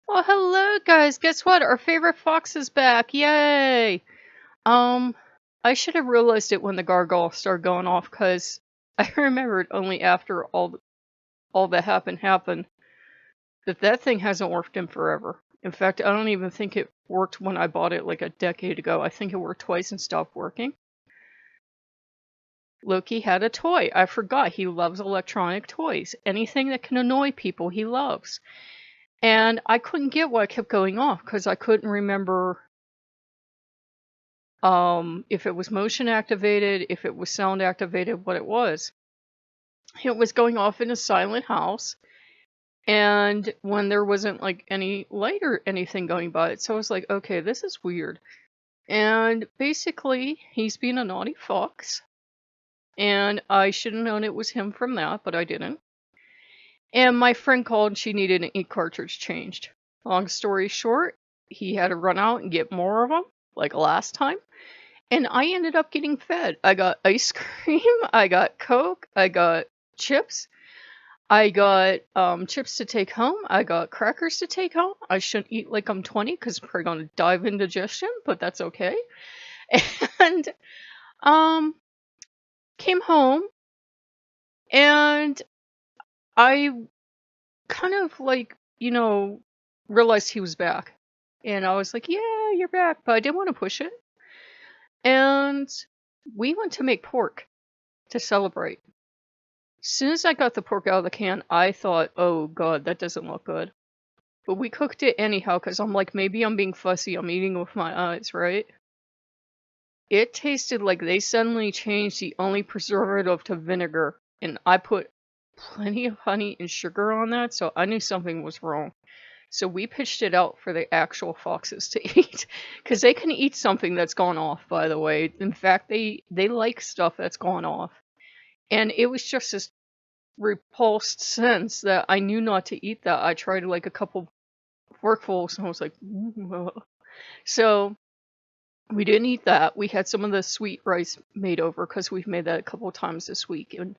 Well, hello guys. Guess what? Our favorite fox is back. Yay! Um, I should have realized it when the gargoyle started going off because I remembered only after all that happened that thing hasn't worked in forever. In fact, I don't even think it worked when I bought it like a decade ago. I think it worked twice and stopped working. Loki had a toy. I forgot he loves electronic toys. Anything that can annoy people, he loves. And I couldn't get why it kept going off because I couldn't remember if it was motion activated, if it was sound activated, what it was. It was going off in a silent house, and when there wasn't like any light or anything going by it. So I was like, okay, this is weird. And basically, he's being a naughty fox, and I should have known it was him from that, but I didn't. And my friend called, and she needed an ink cartridge changed. Long story short, he had to run out and get more of them, like last time. And I ended up getting fed. I got ice cream, I got Coke, I got chips, I got chips to take home, I got crackers to take home. I shouldn't eat like I'm 20 because I'm probably gonna die of indigestion, but that's okay. And um came home and I kind of like, realized he was back. And I was like, yeah, you're back, but I didn't want to push it. And we went to make pork to celebrate. As soon as I got the pork out of the can, I thought, oh god, that doesn't look good. But we cooked it anyhow, because I'm like, maybe I'm being fussy, I'm eating with my eyes, right? It tasted like they suddenly changed the only preservative to vinegar, and I put plenty of honey and sugar on that, so I knew something was wrong. So we pitched it out for the actual foxes to eat, because they can eat something that's gone off, by the way. In fact, they like stuff that's gone off. And it was just this repulsed sense that I knew not to eat that. I tried like a couple forkfuls and I was like, so we didn't eat that. We had some of the sweet rice made over because we've made that a couple times this week, and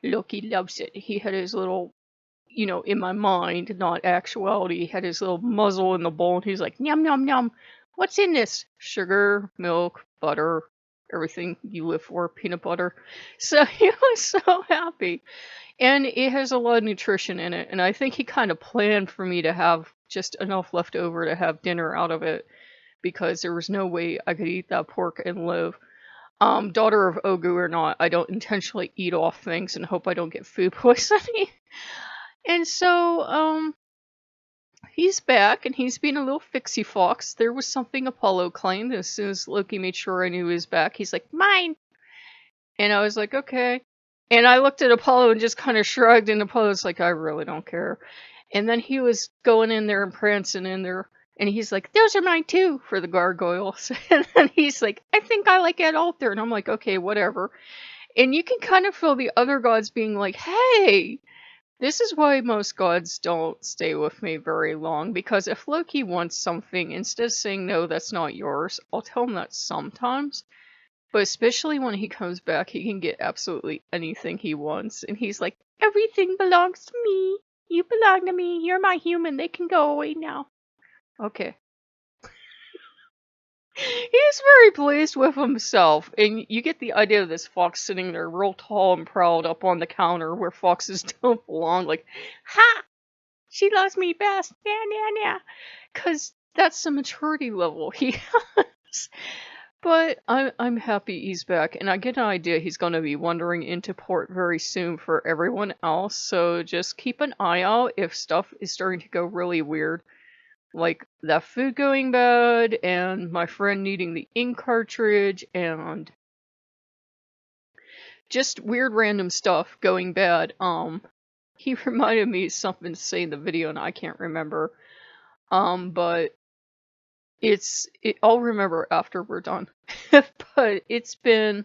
Loki loves it. He had his little, in my mind, not actuality, he had his little muzzle in the bowl and he's like, yum, yum, yum. What's in this? Sugar, milk, butter, everything you live for, peanut butter. So he was so happy. And it has a lot of nutrition in it, and I think he kind of planned for me to have just enough left over to have dinner out of it, because there was no way I could eat that pork and live. Daughter of Ogu or not, I don't intentionally eat off things and hope I don't get food poisoning. And so, he's back, and he's being a little fixie fox. There was something Apollo claimed. As soon as Loki made sure I knew he was back, he's like, mine! And I was like, okay. And I looked at Apollo and just kind of shrugged, and Apollo's like, I really don't care. And then he was going in there and prancing in there, and he's like, those are mine too, for the gargoyles. And then he's like, I think I like Ed Alter. And I'm like, okay, whatever. And you can kind of feel the other gods being like, hey, this is why most gods don't stay with me very long, because if Loki wants something, instead of saying, no, that's not yours, I'll tell him that sometimes. But especially when he comes back, he can get absolutely anything he wants. And he's like, everything belongs to me. You belong to me. You're my human. They can go away now. Okay. He's very pleased with himself. And you get the idea of this fox sitting there real tall and proud up on the counter where foxes don't belong. Like, ha! She loves me best. Yeah, yeah, yeah. Because that's the maturity level he has. But I'm happy he's back, and I get an idea he's going to be wandering into port very soon for everyone else, so just keep an eye out if stuff is starting to go really weird. Like that food going bad, and my friend needing the ink cartridge, and just weird random stuff going bad. He reminded me of something to say in the video, and I can't remember. But I'll remember after we're done. But it's been,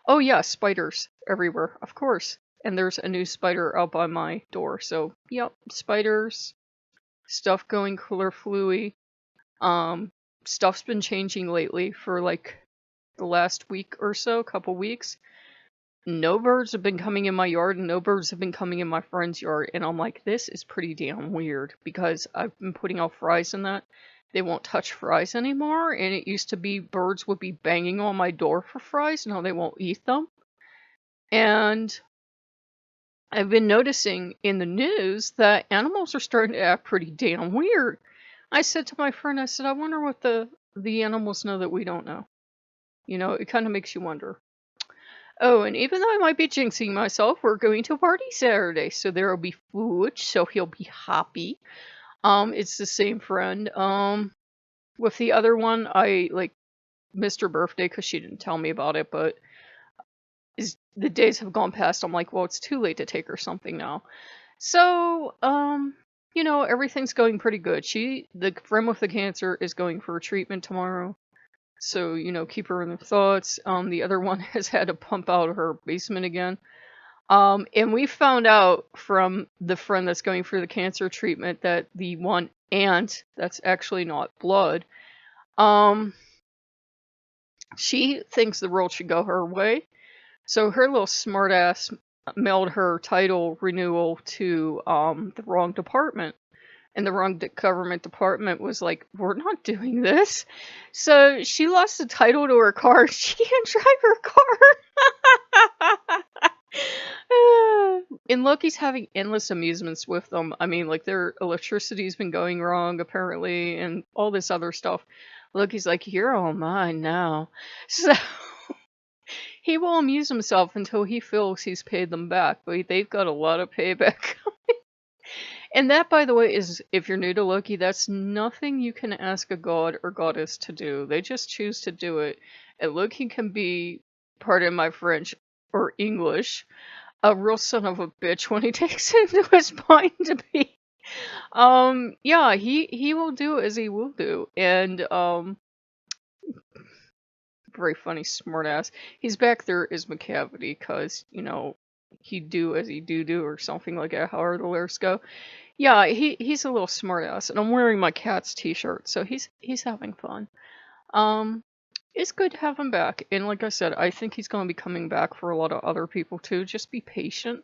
oh yeah, spiders everywhere, of course. And there's a new spider out by my door, so yep, spiders, stuff going cooler fluey. Stuff's been changing lately for like the last week or so, couple weeks. no birds have been coming in my yard and no birds have been coming in my friend's yard. And I'm like, this is pretty damn weird because I've been putting out fries in that. They won't touch fries anymore. And it used to be birds would be banging on my door for fries. Now they won't eat them. And I've been noticing in the news that animals are starting to act pretty damn weird. I said to my friend, I said, I wonder what the animals know that we don't know. You know, it kind of makes you wonder. Oh, and even though I might be jinxing myself, we're going to a party Saturday, so there will be food, so he'll be happy. It's the same friend. With the other one, I like missed her birthday because she didn't tell me about it, but the days have gone past. I'm like, well, it's too late to take her something now. So, you know, everything's going pretty good. The friend with the cancer, is going for a treatment tomorrow. So, you know, keep her in the thoughts. The other one has had to pump out her basement again. And we found out from the friend that's going for the cancer treatment that the one aunt, that's actually not blood, she thinks the world should go her way. So her little smartass mailed her title renewal to the wrong department. And the wrong government department was like, we're not doing this. So she lost the title to her car. She can't drive her car. And Loki's having endless amusements with them. I mean, like, their electricity's been going wrong, apparently, and all this other stuff. Loki's like, you're all mine now. So he will amuse himself until he feels he's paid them back. But they've got a lot of payback. And that, by the way, is, if you're new to Loki, that's nothing you can ask a god or goddess to do. They just choose to do it. And Loki can be, pardon my French or English, a real son of a bitch when he takes it into his mind to be. Yeah, he will do as he will do. And, very funny smartass. He's back there as Macavity, because, you know, he do as he do or something like that, however the lyrics go. Yeah, he's a little smartass, and I'm wearing my cat's t-shirt, so he's having fun. It's good to have him back, and like I said, I think he's going to be coming back for a lot of other people too. Just be patient.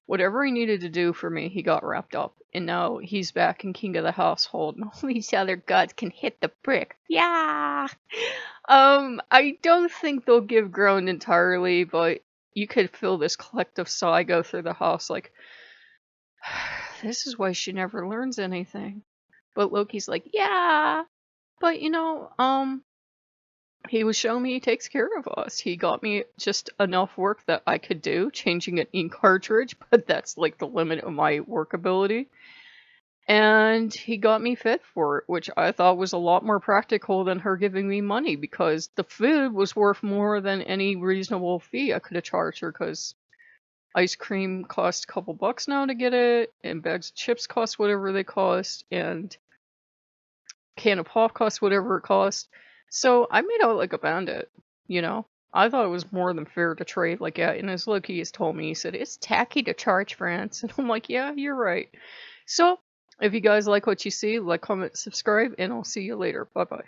Whatever he needed to do for me, he got wrapped up, and now he's back and king of the household, and all these other gods can hit the brick. Yeah! I don't think they'll give ground entirely, but you could feel this collective sigh go through the house, like, this is why she never learns anything. But Loki's like, yeah, but you know, he was showing me he takes care of us. He got me just enough work that I could do, changing an ink cartridge, but that's like the limit of my work ability. And he got me fed for it, which I thought was a lot more practical than her giving me money, because the food was worth more than any reasonable fee I could have charged her, because ice cream cost a couple bucks now to get it, and bags of chips cost whatever they cost, and can of pop cost whatever it cost. So I made out like a bandit, you know? I thought it was more than fair to trade like that, and as Loki has told me, he said, it's tacky to charge France, and I'm like, yeah, you're right. So, if you guys like what you see, like, comment, subscribe, and I'll see you later. Bye-bye.